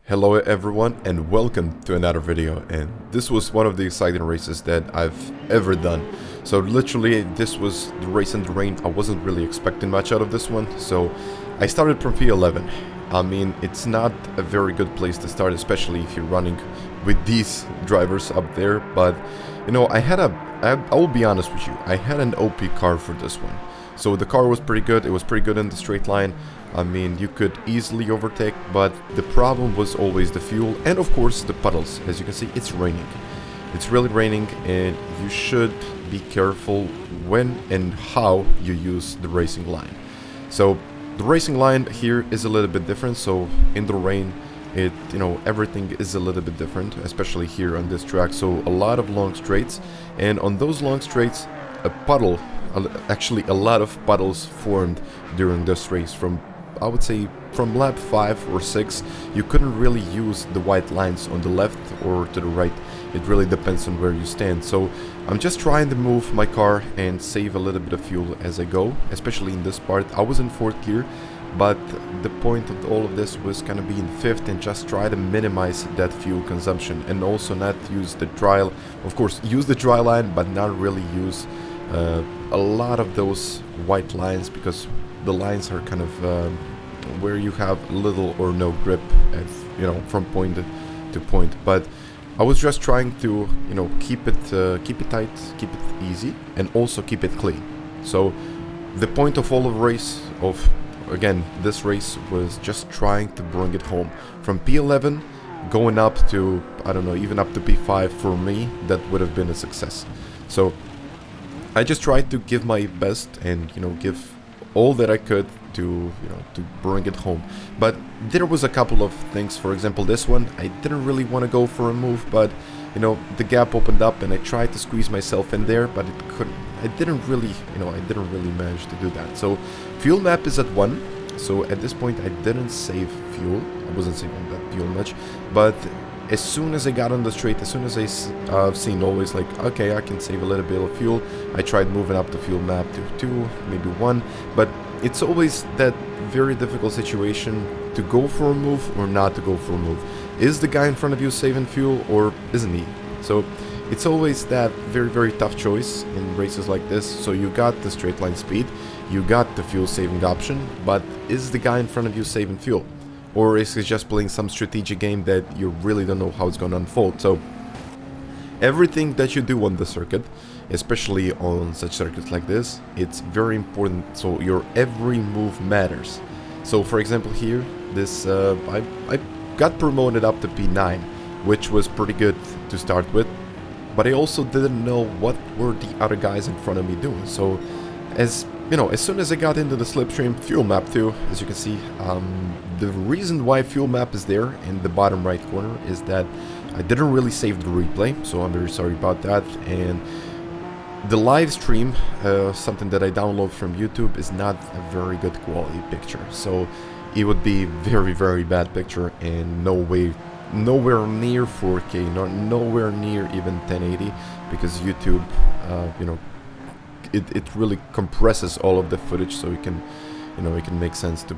Hello everyone and welcome to another video, and this was one of the exciting races that I've ever done. So literally this was the race in the rain. I wasn't really expecting much out of this one, so I started from P11. I mean, it's not a very good place to start, especially if you're running with these drivers up there, but you know, I will be honest with you, I had an OP car for this one. So the car was pretty good, it was pretty good in the straight line. I mean, you could easily overtake, but the problem was always the fuel and of course the puddles. As you can see, it's raining. It's really raining, and you should be careful when and how you use the racing line. So the racing line here is a little bit different, so in the rain, everything is a little bit different, especially here on this track. So a lot of long straights, and on those long straights, actually a lot of puddles formed during this race. I would say from lap 5 or 6, you couldn't really use the white lines on the left or to the right. It really depends on where you stand. So I'm just trying to move my car and save a little bit of fuel as I go, especially in this part. I was in 4th gear, but the point of all of this was kind of be in 5th and just try to minimize that fuel consumption, and also not use the dry, of course use the dry line, but not really use a lot of those white lines, because the lines are kind of where you have little or no grip from point to point. But I was just trying to keep it tight, keep it easy, and also keep it clean. So the point of all of this race was just trying to bring it home from P11 going up to, I don't know, even up to P5. For me, that would have been a success. So I just tried to give my best and give all that I could to bring it home. But there was a couple of things. For example, this one, I didn't really want to go for a move, but the gap opened up and I tried to squeeze myself in there, but I didn't really manage to do that. So fuel map is at 1. So at this point I didn't save fuel. I wasn't saving that fuel much, but as soon as I got on the straight, as soon as I seen always like, okay, I can save a little bit of fuel, I tried moving up the fuel map to 2, maybe 1, but it's always that very difficult situation to go for a move or not to go for a move. Is the guy in front of you saving fuel or isn't he? So it's always that very, very tough choice in races like this. So you got the straight line speed, you got the fuel saving option, but is the guy in front of you saving fuel? Or is he just playing some strategic game that you really don't know how it's going to unfold? So everything that you do on the circuit, especially on such circuits like this, it's very important. So your every move matters. So for example here, this I got promoted up to P9, which was pretty good to start with, but I also didn't know what were the other guys in front of me doing. So as soon as I got into the slipstream, fuel map 2, as you can see, the reason why fuel map is there in the bottom right corner is that I didn't really save the replay, so I'm very sorry about that. And the live stream, something that I download from YouTube, is not a very good quality picture, so it would be very, very bad picture, and nowhere near 4K, nowhere near even 1080, because YouTube, it really compresses all of the footage, so it can make sense to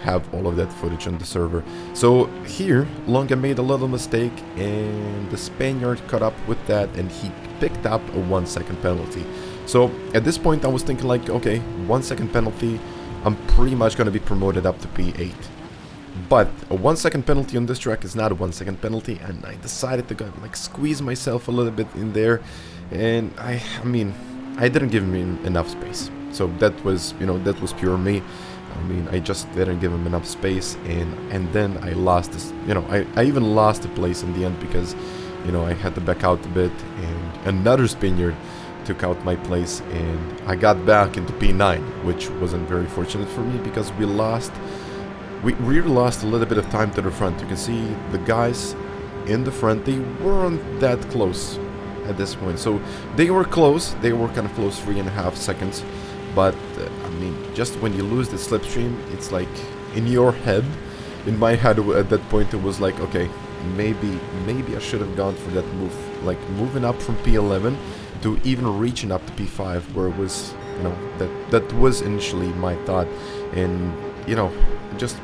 have all of that footage on the server. So here Longa made a little mistake, and the Spaniard caught up with that, and he picked up a 1 second penalty. So at this point I was thinking like, okay, 1 second penalty, I'm pretty much gonna be promoted up to P8. But a 1 second penalty on this track is not a 1 second penalty, and I decided to go squeeze myself a little bit in there, and I mean I didn't give him enough space. So that was pure me. I mean, I just didn't give him enough space, and then I lost this. I even lost the place in the end, because I had to back out a bit, and another Spaniard took out my place, and I got back into P9, which wasn't very fortunate for me, because we really lost a little bit of time to the front. You can see the guys in the front, they weren't that close at this point. So they were close, they were kind of close, 3.5 seconds, but I mean, just when you lose the slipstream, it's like in your head, in my head at that point it was like, okay, maybe I should have gone for that move, like moving up from P11 to even reaching up to P5, where it was, that was initially my thought. And just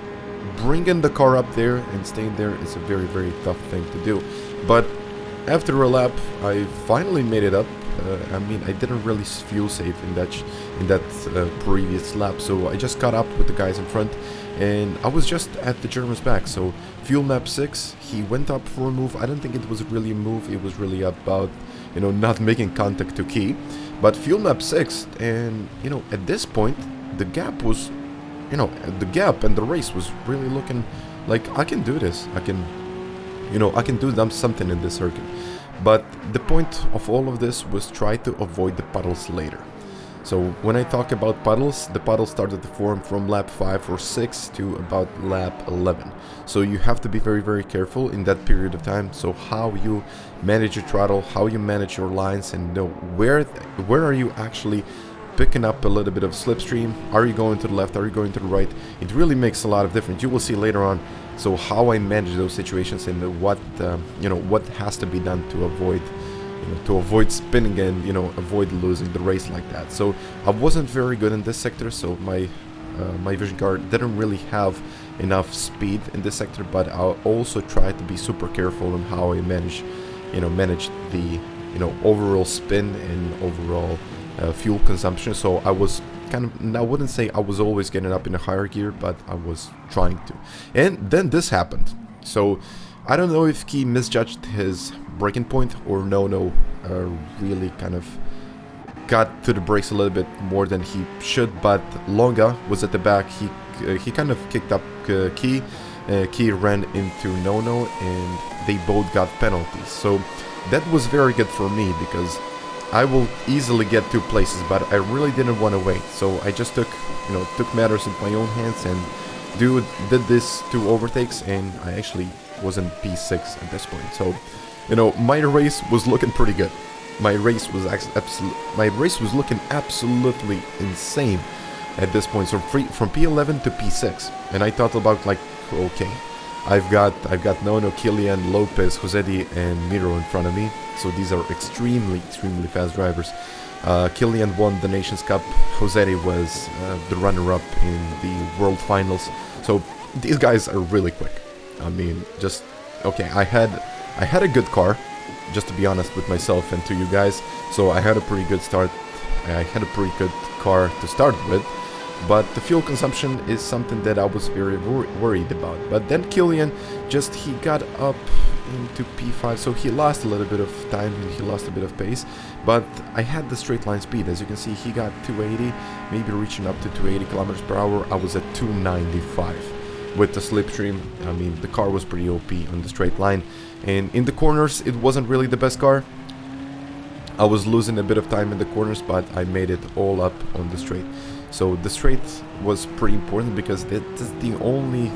bringing the car up there and staying there is a very, very tough thing to do. But after a lap, I finally made it up. I mean, I didn't really fuel save in that previous lap, so I just caught up with the guys in front, and I was just at the German's back. So fuel map 6, he went up for a move. I don't think it was really a move. It was really about, you know, not making contact to key. But fuel map 6, and, you know, at this point, the gap was, you know, the gap and the race was really looking like I can do this. I can, you know, I can do something in this circuit. But the point of all of this was try to avoid the puddles later. So when I talk about puddles, the puddles started to form from lap 5 or 6 to about lap 11. So you have to be very, very careful in that period of time. So how you manage your throttle, how you manage your lines, and know where are you actually picking up a little bit of slipstream. Are you going to the left? Are you going to the right? It really makes a lot of difference. You will see later on. So how I manage those situations and what you know, what has to be done to avoid spinning and, you know, avoid losing the race like that. So I wasn't very good in this sector, so my vision car didn't really have enough speed in this sector. But I also tried to be super careful on how I manage the, you know, overall spin and overall fuel consumption. So I was kind of, I wouldn't say I was always getting up in a higher gear, but I was trying to. And then this happened. So I don't know if he misjudged his braking point or really kind of got to the brakes a little bit more than he should. But Longa was at the back. He kind of kicked up Key. Key ran into Nono, and they both got penalties. So that was very good for me because I will easily get 2 places, but I really didn't want to wait. So I just took matters in my own hands and did this 2 overtakes, and I actually was in P6 at this point. So, you know, my race was looking pretty good. My race was looking absolutely insane at this point. So from P11 to P6, and I thought about, like, okay, I've got Nono, Kilian, Lopez, Josetti, and Miro in front of me. So these are extremely fast drivers. Kilian won the Nations Cup. Josetti was the runner-up in the World Finals. So these guys are really quick. I mean, just okay. I had a good car, just to be honest with myself and to you guys. So I had a pretty good start. I had a pretty good car to start with. But the fuel consumption is something that I was very worried about. But then Kilian he got up into P5, so he lost a little bit of time and he lost a bit of pace. But I had the straight line speed. As you can see, he got 280, maybe reaching up to 280 kilometers per hour. I was at 295 with the slipstream. I mean, the car was pretty OP on the straight line. And in the corners, it wasn't really the best car. I was losing a bit of time in the corners, but I made it all up on the straight. So the straight was pretty important because that's the only,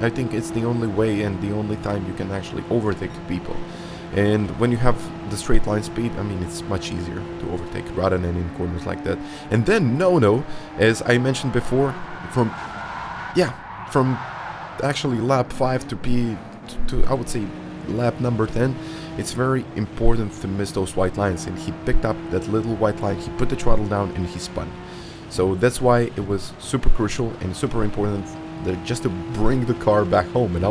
I think it's the only way and the only time you can actually overtake people. And when you have the straight line speed, I mean, it's much easier to overtake rather than in corners like that. And then Nono, as I mentioned before, from actually lap 5 to I would say lap number 10, it's very important to miss those white lines. And he picked up that little white line, he put the throttle down, and he spun. So that's why it was super crucial and super important just to bring the car back home. And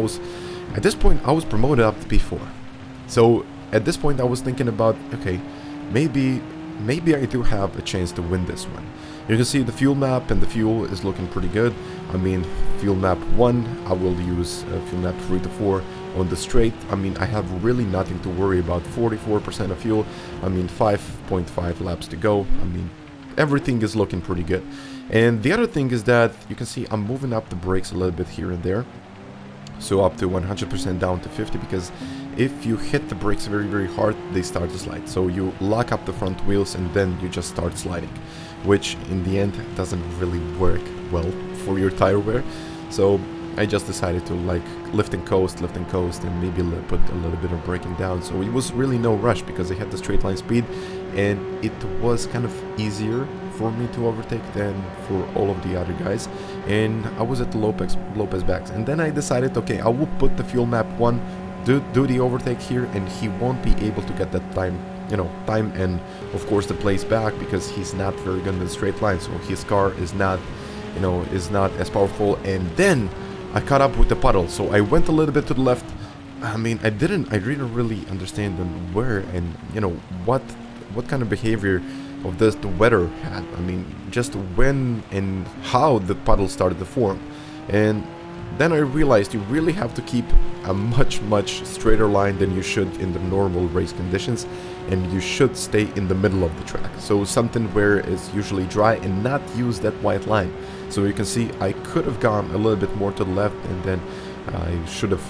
at this point, I was promoted up to P4. So at this point, I was thinking about, okay, maybe I do have a chance to win this one. You can see the fuel map, and the fuel is looking pretty good. I mean, fuel map 1, I will use fuel map 3 to 4 on the straight. I mean, I have really nothing to worry about. 44% of fuel. I mean, 5.5 laps to go. I mean, everything is looking pretty good. And the other thing is that you can see I'm moving up the brakes a little bit here and there. So up to 100% down to 50, because if you hit the brakes very, very hard, they start to slide. So you lock up the front wheels and then you just start sliding, which in the end doesn't really work well for your tire wear. So I just decided to like lift and coast, and maybe put a little bit of braking down. So it was really no rush because I had the straight line speed, and it was kind of easier for me to overtake than for all of the other guys. And I was at the Lopez backs, and then I decided, okay, I will put the fuel map 1, do the overtake here, and he won't be able to get that time and of course the place back, because he's not very good in the straight line, so his car is not as powerful. And then I caught up with the puddle, so I went a little bit to the left. I mean, I didn't really understand where and, you know, what kind of behavior of this the weather had. I mean, just when and how the puddle started to form. And then I realized you really have to keep a much straighter line than you should in the normal race conditions, and you should stay in the middle of the track. So something where it's usually dry and not use that white line. So you can see I could have gone a little bit more to the left, and then I should have,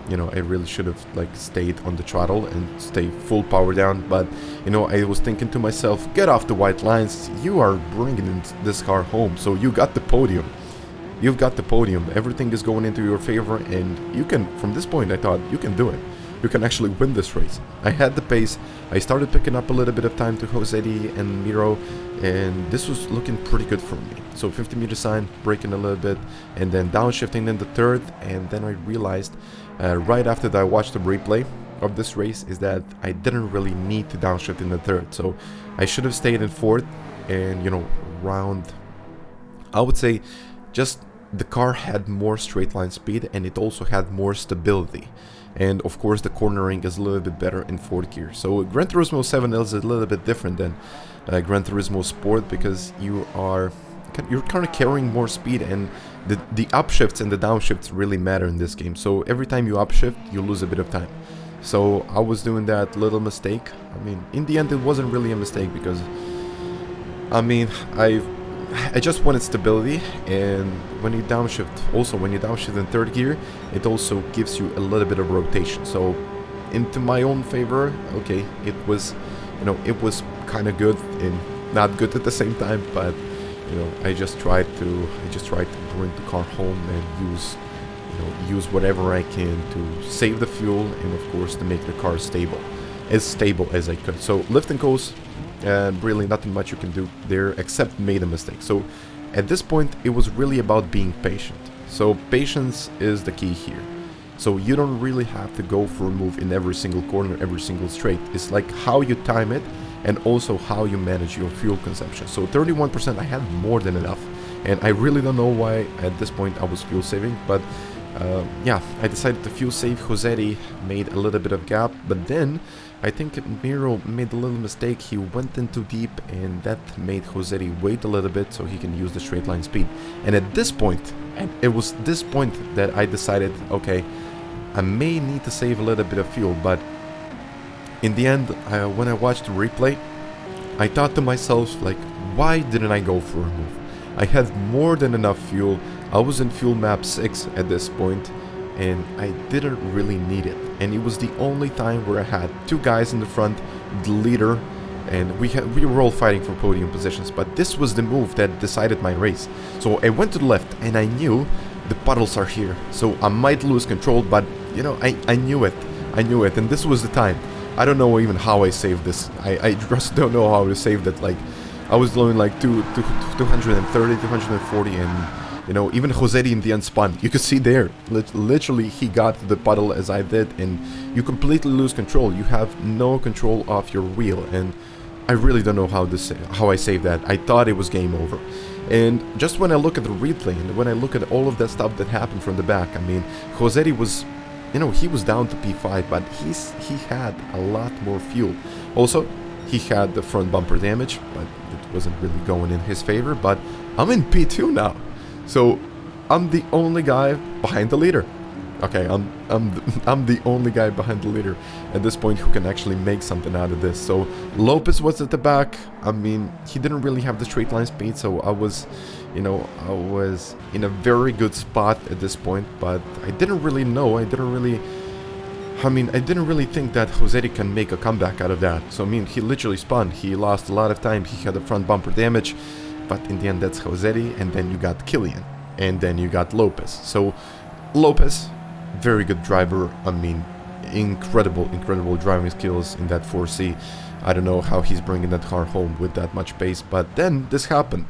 you know, I really should have like stayed on the throttle and stay full power down. But, you know, I was thinking to myself, get off the white lines, you are bringing this car home, so you got the podium. You've got the podium, everything is going into your favor, and you can, from this point I thought, you can do it. You can actually win this race. I had the pace, I started picking up a little bit of time to VojtÄ and Miro, and this was looking pretty good for me. So 50-meter sign, braking a little bit, and then downshifting in the third, and then I realized, right after that I watched the replay of this race, is that I didn't really need to downshift in the third. So I should have stayed in fourth, and, you know, round, I would say, just the car had more straight line speed, and it also had more stability. And of course the cornering is a little bit better in fourth gear. So Gran Turismo 7 is a little bit different than Gran Turismo Sport, because you're kind of carrying more speed, and the upshifts and the downshifts really matter in this game. So every time you upshift, you lose a bit of time. So I was doing that little mistake. I mean, in the end it wasn't really a mistake, because I mean, I just wanted stability, and when you downshift in third gear, it also gives you a little bit of rotation. So into my own favor, okay, it was, you know, it was kind of good and not good at the same time, but, you know, I just tried to bring the car home and use whatever I can to save the fuel, and of course to make the car as stable as I could. So lift and coast, and really nothing much you can do there except made a mistake. So at this point it was really about being patient. So patience is the key here. So you don't really have to go for a move in every single corner, every single straight. It's like how you time it, and also how you manage your fuel consumption. So 31%, I had more than enough, and I really don't know why at this point I was fuel saving, but yeah, I decided to fuel save. VojtÄ made a little bit of gap, but then I think Miro made a little mistake. He went in too deep, and that made VojtÄ wait a little bit so he can use the straight line speed. And at this point, it was this point that I decided, okay, I may need to save a little bit of fuel. But in the end, when I watched the replay, I thought to myself, like, why didn't I go for a move? I had more than enough fuel. I was in fuel map 6 at this point, and I didn't really need it. And it was the only time where I had two guys in the front, the leader, and we were all fighting for podium positions. But this was the move that decided my race. So I went to the left, and I knew the puddles are here, so I might lose control, but, you know, I knew it. And this was the time. I don't know even how I saved this. I just don't know how to save that. Like, I was doing like 230, 240, and, you know, even VojtÄ in the end spun. You could see there, literally he got the puddle as I did, and you completely lose control. You have no control of your wheel, and I really don't know how I saved that. I thought it was game over. And just when I look at the replay, and when I look at all of that stuff that happened from the back, I mean, VojtÄ was, you know, he was down to P5, but he had a lot more fuel. Also, he had the front bumper damage, but it wasn't really going in his favor. But I'm in P2 now, so I'm the only guy behind the leader. Okay, I'm the only guy behind the leader at this point who can actually make something out of this. So Lopez was at the back. I mean, he didn't really have the straight line speed, so I was, you know, I was in a very good spot at this point. But I didn't really know. I didn't really think that VojtÄ can make a comeback out of that. So I mean, he literally spun. He lost a lot of time. He had the front bumper damage, but in the end, that's VojtÄ. And then you got Killian, and then you got Lopez. So Lopez, very good driver. I mean, incredible driving skills in that 4C. I don't know how he's bringing that car home with that much pace, but then this happened.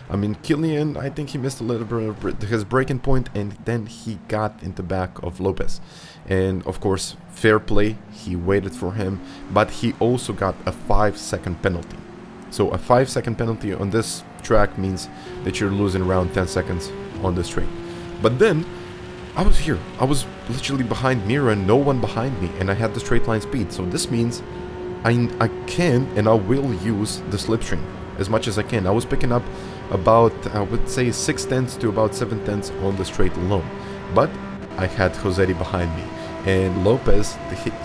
I mean, Killian, I think he missed a little bit of his braking point, and then he got in the back of Lopez. And of course, fair play, he waited for him, but he also got a 5-second penalty. So a 5-second penalty on this track means that you're losing around 10 seconds on the straight. But then I was here. I was literally behind Mira and no one behind me, and I had the straight line speed. So this means I can and I will use the slipstream as much as I can. I was picking up about, I would say, 6/10 to about 7/10 on the straight alone. But I had Josetti behind me. And Lopez,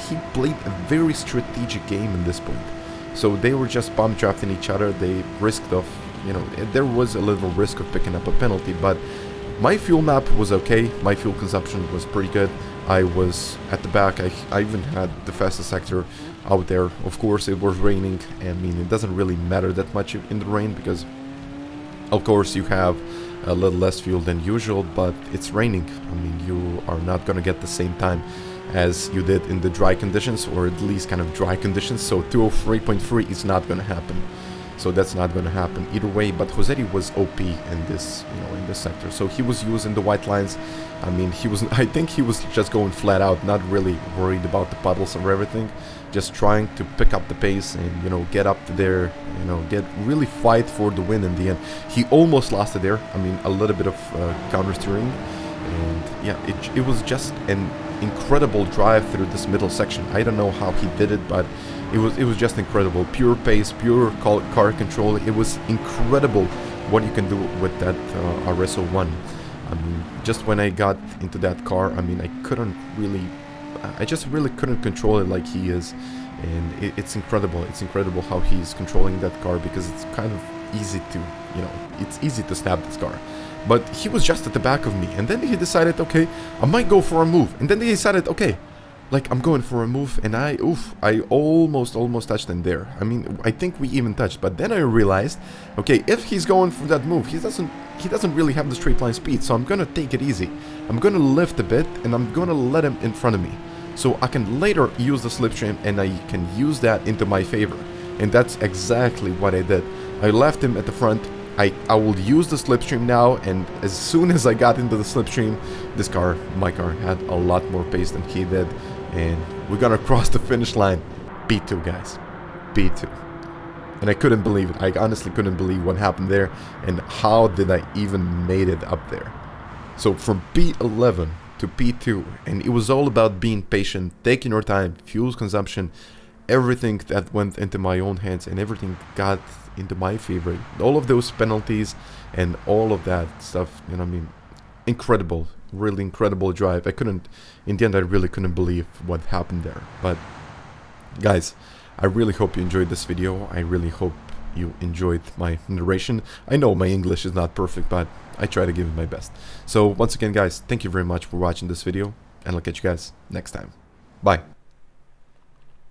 he played a very strategic game in this point. So they were just bomb drafting each other. They risked of, you know, there was a little risk of picking up a penalty, but my fuel map was okay. My fuel consumption was pretty good. I was at the back. I even had the fastest sector out there. Of course, it was raining. I mean, it doesn't really matter that much in the rain because, of course, you have a little less fuel than usual, but it's raining. I mean, you are not going to get the same time as you did in the dry conditions, or at least kind of dry conditions. So 203.3 is not going to happen. So that's not going to happen either way. But Josetti was OP in this, you know, in this sector. So he was using the white lines. I mean, I think he was just going flat out, not really worried about the puddles or everything, just trying to pick up the pace and, you know, get up there, you know, really fight for the win in the end. He almost lost it there. I mean, a little bit of counter steering, and yeah, it was just an incredible drive through this middle section. I don't know how he did it, but it was just incredible. Pure pace, pure car control. It was incredible what you can do with that RS01. I mean, just when I got into that car, I mean, I just really couldn't control it like he is, and it's incredible. It's incredible how he's controlling that car, because it's kind of easy to, you know, it's easy to snap this car. But he was just at the back of me, and then he decided, okay, I might go for a move, and then he decided, okay, like, I'm going for a move, and I almost touched him there. I mean, I think we even touched, but then I realized, okay, if he's going for that move, he doesn't really have the straight line speed, so I'm gonna take it easy. I'm gonna lift a bit, and I'm gonna let him in front of me, so I can later use the slipstream, and I can use that into my favor. And that's exactly what I did. I left him at the front. I will use the slipstream now, and as soon as I got into the slipstream, my car had a lot more pace than he did, and we're gonna cross the finish line. P2, guys. P2. And I couldn't believe it. I honestly couldn't believe what happened there, and how did I even made it up there. So from P11 to P2, and it was all about being patient, taking your time, fuel consumption, everything that went into my own hands, and everything got into my favor. All of those penalties and all of that stuff, you know, I mean, incredible, really incredible drive. In the end, I really couldn't believe what happened there. But guys, I really hope you enjoyed this video. I really hope you enjoyed my narration. I know my English is not perfect, but I try to give it my best. So once again, guys, thank you very much for watching this video, and I'll catch you guys next time. Bye.